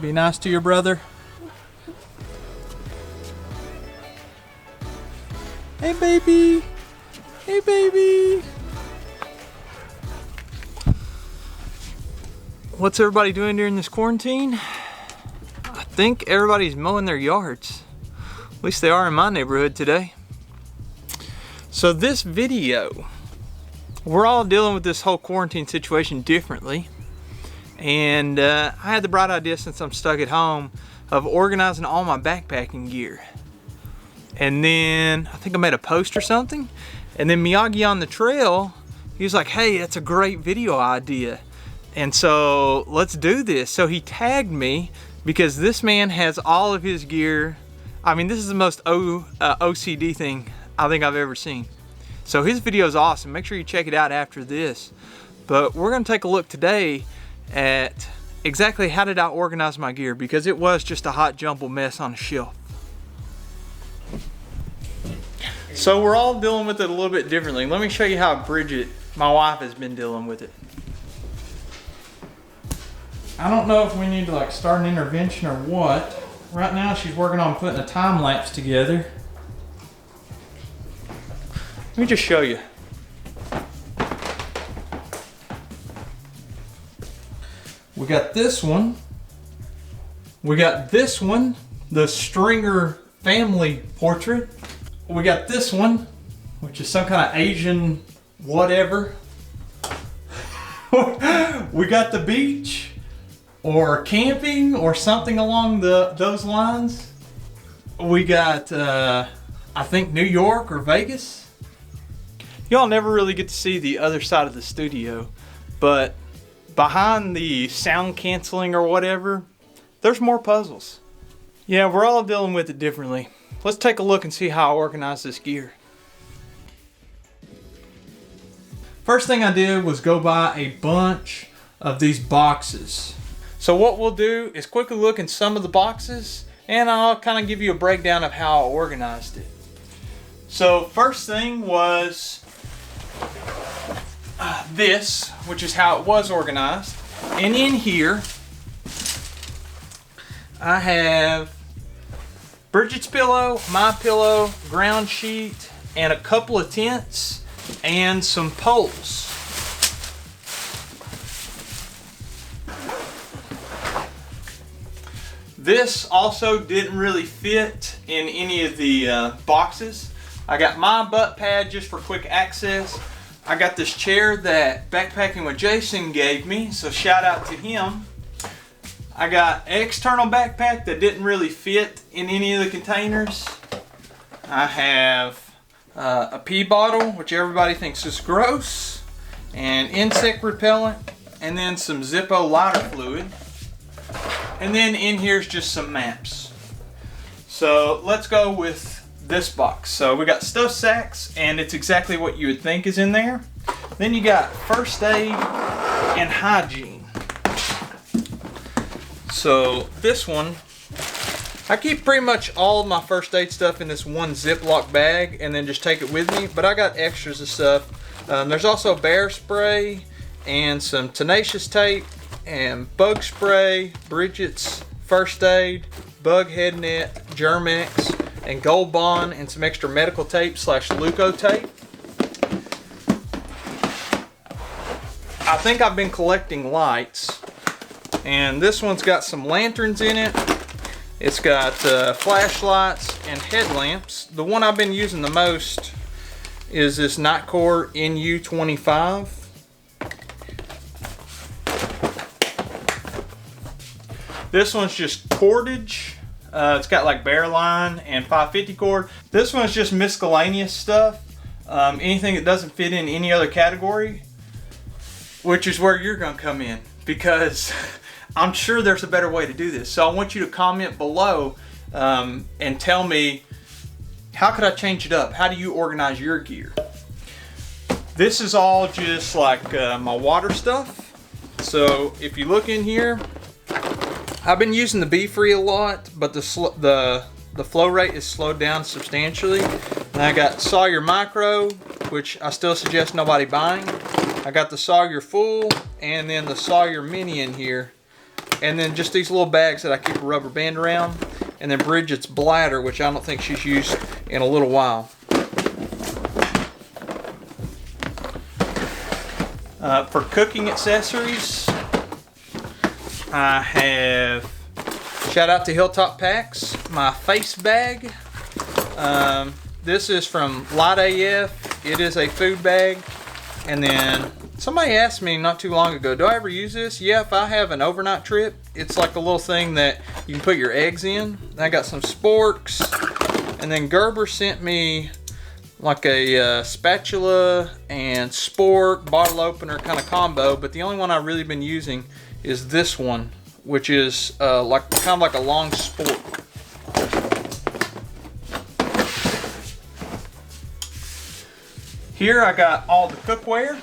Be nice to your brother. Hey, baby. Hey, baby. What's everybody doing during this quarantine? I think everybody's mowing their yards. At least they are in my neighborhood today. So this video, we're all dealing with this whole quarantine situation differently. And I had the bright idea, since I'm stuck at home, of organizing all my backpacking gear. And then I think I made a post or something. And then Miyagi on the trail, he was like, hey, that's a great video idea. And so let's do this. So he tagged me because this man has all of his gear. I mean, this is the most OCD thing I think I've ever seen. So his video is awesome. Make sure you check it out after this. But we're gonna take a look today at exactly how did I organize my gear, because it was just a hot jumble mess on a shelf. So we're all dealing with it a little bit differently. Let me show you how Bridget, my wife, has been dealing with it. I don't know if we need to like start an intervention or what. Right now she's working on putting a time lapse together. Let me just show you. We got this one. We got this one, the Stringer family portrait. We got this one, which is some kind of Asian whatever. We got the beach or camping or something along those lines. We got, I think, New York or Vegas. Y'all never really get to see the other side of the studio, but behind the sound canceling or whatever, there's more puzzles. Yeah, we're all dealing with it differently. Let's take a look and see how I organize this gear. First thing I did was go buy a bunch of these boxes. So what we'll do is quickly look in some of the boxes and I'll kind of give you a breakdown of how I organized it. So first thing was this, which is how it was organized. And in here, I have Bridget's pillow, my pillow, ground sheet, and a couple of tents and some poles. This also didn't really fit in any of the boxes. I got my butt pad just for quick access. I got this chair that Backpacking with Jason gave me, so shout out to him. I got an external backpack that didn't really fit in any of the containers. I have a pee bottle, which everybody thinks is gross, and insect repellent, and then some Zippo lighter fluid. And then in here's just some maps. So let's go with this box. So we got stuffed sacks, and it's exactly what you would think is in there. Then you got first aid and hygiene. So this one, I keep pretty much all of my first aid stuff in this one Ziploc bag and then just take it with me, but I got extras of stuff. There's also bear spray and some tenacious tape and bug spray, Bridget's first aid, bug head net, Germ-X, and Gold Bond, and some extra medical tape / Leuko tape. I think I've been collecting lights, and this one's got some lanterns in it. It's got flashlights and headlamps. The one I've been using the most is this Nightcore NU25. This one's just cordage. It's got like bear line and 550 cord. This one's just miscellaneous stuff. Anything that doesn't fit in any other category, which is where you're gonna come in, because I'm sure there's a better way to do this. So I want you to comment below and tell me, how could I change it up? How do you organize your gear? This is all just like my water stuff. So if you look in here, I've been using the Be-Free a lot, but the flow rate is slowed down substantially. And I got Sawyer Micro, which I still suggest nobody buying. I got the Sawyer Full, and then the Sawyer Mini in here. and then just these little bags that I keep a rubber band around, and then Bridget's bladder, which I don't think she's used in a little while. For cooking accessories, I have, shout out to Hilltop Packs, my face bag. This is from Light AF. It is a food bag. And then somebody asked me not too long ago, do I ever use this? Yeah, if I have an overnight trip, it's like a little thing that you can put your eggs in. I got some sporks, and then Gerber sent me like a spatula and spork bottle opener kind of combo, but the only one I've really been using is this one, which is like kind of like a long spork. Here I got all the cookware,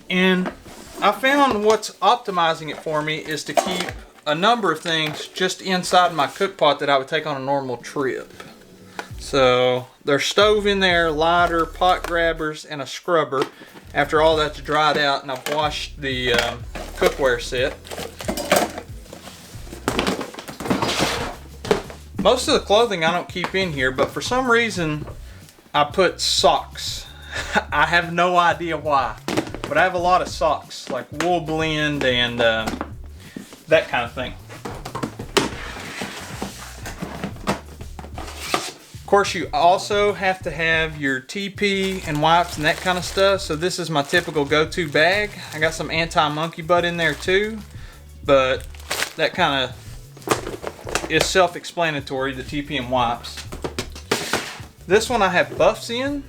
and I found what's optimizing it for me is to keep a number of things just inside my cook pot that I would take on a normal trip. So there's stove in there, lighter, pot grabbers, and a scrubber after all that's dried out and I've washed the cookware set. Most of the clothing I don't keep in here, but for some reason I put socks. I have no idea why, but I have a lot of socks, like wool blend and that kind of thing. Of course, you also have to have your TP and wipes and that kind of stuff. So this is my typical go-to bag. I got some anti-monkey butt in there too, but that kind of is self-explanatory, the TP and wipes. This one I have buffs in.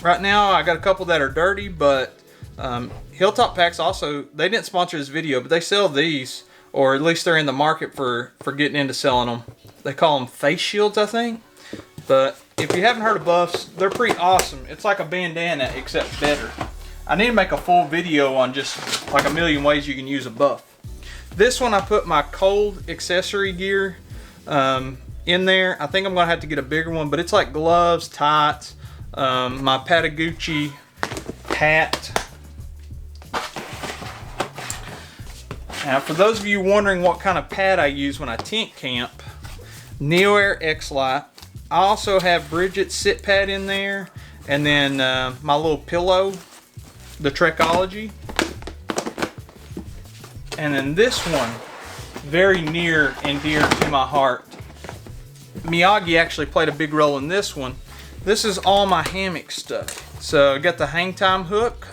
Right now I got a couple that are dirty, but Hilltop Packs also, they didn't sponsor this video, but they sell these, or at least they're in the market for getting into selling them. They call them face shields, I think. But if you haven't heard of buffs, they're pretty awesome. It's like a bandana, except better. I need to make a full video on just like a million ways you can use a buff. This one I put my cold accessory gear in there. I think I'm gonna have to get a bigger one, but it's like gloves, tights, my Patagucci hat. Now, for those of you wondering what kind of pad I use when I tent camp, NeoAir X-Lite. I also have Bridget's sit pad in there, and then my little pillow, the Trekology. And then this one, very near and dear to my heart. Miyagi actually played a big role in this one. This is all my hammock stuff. So I got the hang time hook,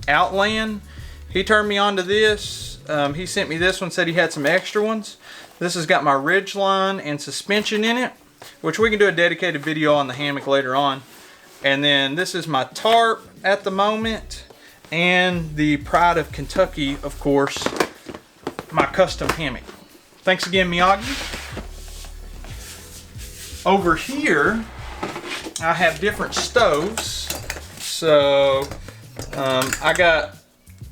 Outland. He turned me on to this. He sent me this one, said he had some extra ones. This has got my Ridgeline and suspension in it, which we can do a dedicated video on the hammock later on. And then this is my tarp at the moment, and the Pride of Kentucky, of course, my custom hammock. Thanks again, Miyagi. Over here, I have different stoves. So I got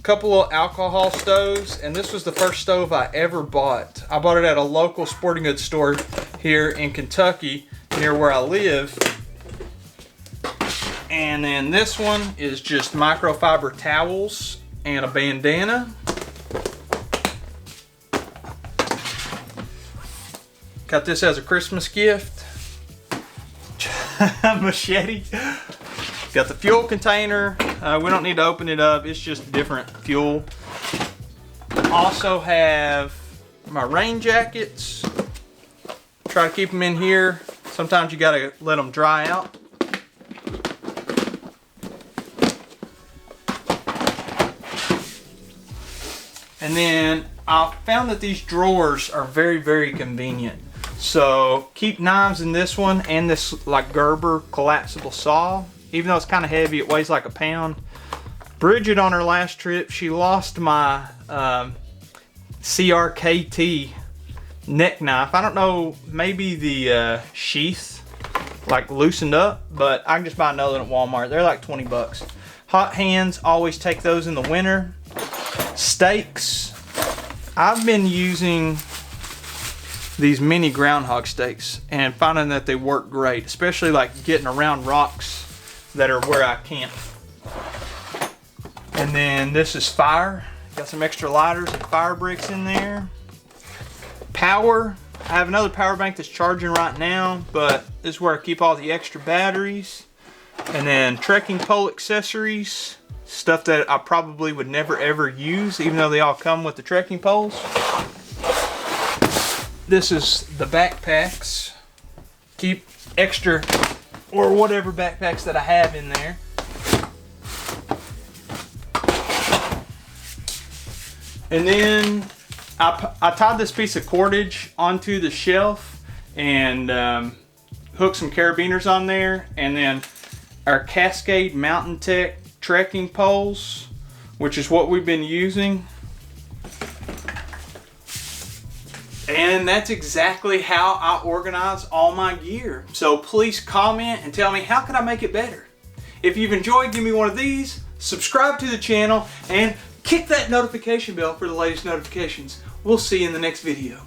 couple of alcohol stoves, and this was the first stove I ever bought. I bought it at a local sporting goods store here in Kentucky near where I live. And then this one is just microfiber towels and a bandana. Got this as a Christmas gift. Machete. Got the fuel container. We don't need to open it up. It's just different fuel. Also have my rain jackets. Try to keep them in here. Sometimes you gotta let them dry out. And then I found that these drawers are very, very convenient. So keep knives in this one, and this like Gerber collapsible saw. Even though it's kind of heavy, it weighs like a pound. Bridget, on her last trip, she lost my CRKT neck knife. I don't know, maybe the sheath like loosened up, but I can just buy another one at Walmart. They're like 20 bucks. Hot hands, always take those in the winter. Steaks. I've been using these mini groundhog steaks and finding that they work great, especially like getting around rocks that are where I camp. And then this is fire. Got some extra lighters and fire bricks in there. Power. I have another power bank that's charging right now, but this is where I keep all the extra batteries. And then trekking pole accessories. Stuff that I probably would never ever use, even though they all come with the trekking poles. This is the backpacks. Keep extra or whatever backpacks that I have in there. And then I tied this piece of cordage onto the shelf and hooked some carabiners on there. And then our Cascade Mountain Tech trekking poles, which is what we've been using. And that's exactly how I organize all my gear. So please comment and tell me, how can I make it better? If you've enjoyed, give me one of these, subscribe to the channel, and kick that notification bell for the latest notifications. We'll see you in the next video.